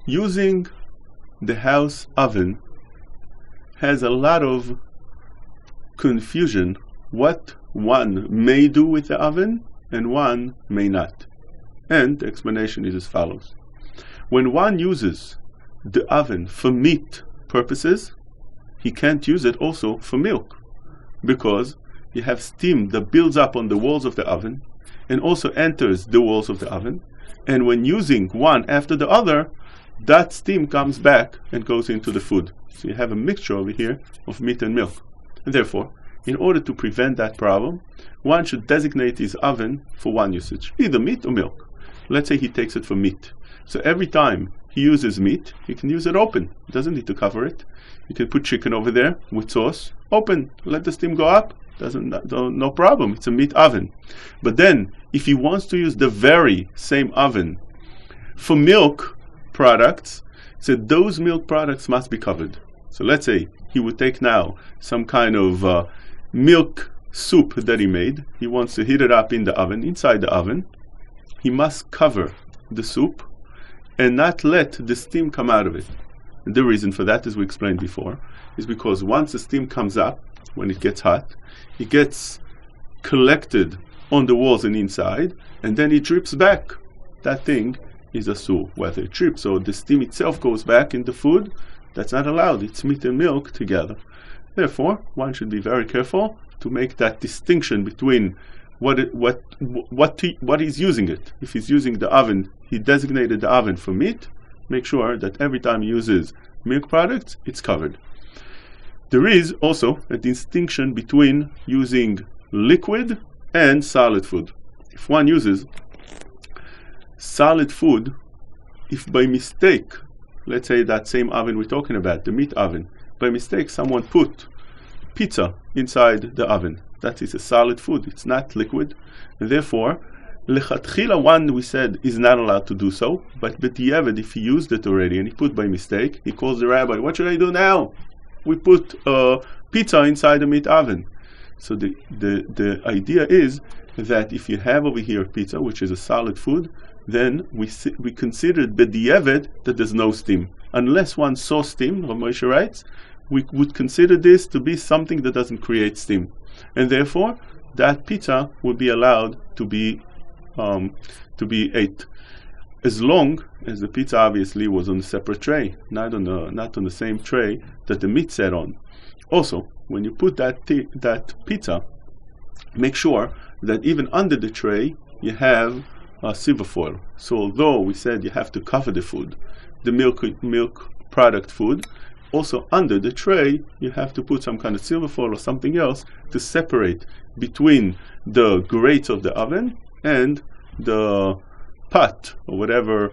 using the house oven has a lot of confusion what one may do with the oven and one may not. And the explanation is as follows. When one uses the oven for meat purposes, he can't use it also for milk, because you have steam that builds up on the walls of the oven and also enters the walls of the oven, and when using one after the other, that steam comes back and goes into the food. So you have a mixture over here of meat and milk. And therefore, in order to prevent that problem, one should designate his oven for one usage, either meat or milk. Let's say he takes it for meat. So every time he uses meat, he can use it open. He doesn't need to cover it. You can put chicken over there with sauce, open, let the steam go up. No problem. It's a meat oven. But then, if he wants to use the very same oven for milk products, so those milk products must be covered. So let's say he would take now some kind of milk soup that he made. He wants to heat it up in the oven, inside the oven. He must cover the soup and not let the steam come out of it. And the reason for that, as we explained before, is because once the steam comes up, when it gets hot, it gets collected on the walls and inside, and then it drips back. That thing is asur. Whether it drips or the steam itself goes back in the food, that's not allowed. It's meat and milk together. Therefore, one should be very careful to make that distinction between what he's using it. If he's using the oven, he designated the oven for meat, make sure that every time he uses milk products, it's covered. There is also a distinction between using liquid and solid food. If one uses solid food, if by mistake, let's say that same oven we're talking about, the meat oven, by mistake someone put pizza inside the oven, that is a solid food, it's not liquid, and therefore lechatchila one, we said, is not allowed to do so, but b'diavad, if he used it already and he put by mistake, he calls the rabbi, what should I do now? We put pizza inside the meat oven. So the idea is that if you have over here pizza, which is a solid food, then we consider b'diavad that there's no steam. Unless one saw steam, Rabbi Moshe writes, we would consider this to be something that doesn't create steam. And therefore, that pizza would be allowed to be ate, as long as the pizza obviously was on a separate tray, not on the same tray that the meat sat on. Also, when you put that pizza, make sure that even under the tray you have silver foil. So although we said you have to cover the food, the milk product food, also under the tray you have to put some kind of silver foil or something else to separate between the grates of the oven and the pot or whatever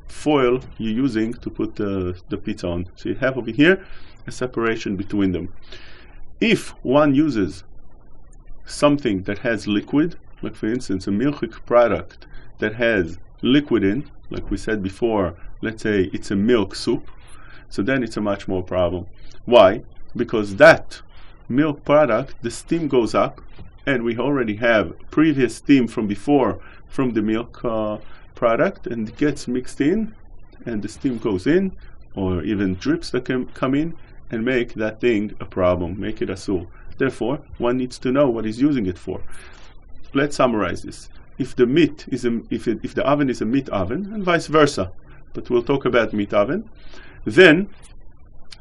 foil you're using to put the pizza on. So you have over here a separation between them. If one uses something that has liquid, like for instance a milchik product that has liquid in, like we said before, let's say it's a milk soup, so then it's a much more problem. Why? Because that milk product, the steam goes up, and we already have previous steam from before from the milk product, and it gets mixed in, and the steam goes in, or even drips that can come in and make that thing a problem, make it asur. Therefore, one needs to know what he's using it for. Let's summarize this. If the meat is if the oven is a meat oven, and vice versa, but we'll talk about meat oven, then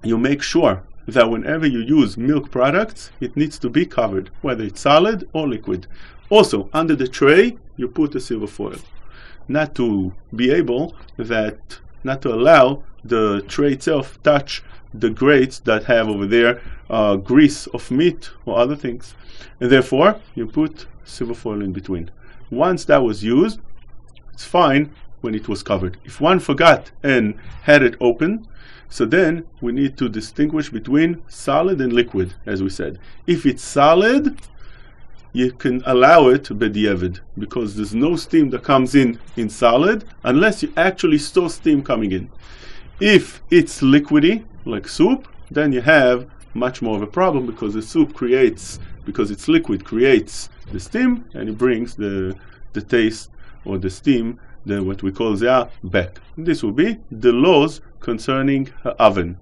you make sure that whenever you use milk products, it needs to be covered, whether it's solid or liquid. Also, under the tray, you put a silver foil, not to allow the tray itself touch the grates that have over there grease of meat or other things. And therefore, you put silver foil in between. Once that was used, it's fine when it was covered. If one forgot and had it open, so then we need to distinguish between solid and liquid, as we said. If it's solid, you can allow it b'diavad, because there's no steam that comes in solid unless you actually saw steam coming in. If it's liquidy, like soup, then you have much more of a problem, because the soup because it's liquid, creates the steam, and it brings the taste or the steam what we call the back. This will be the laws concerning oven.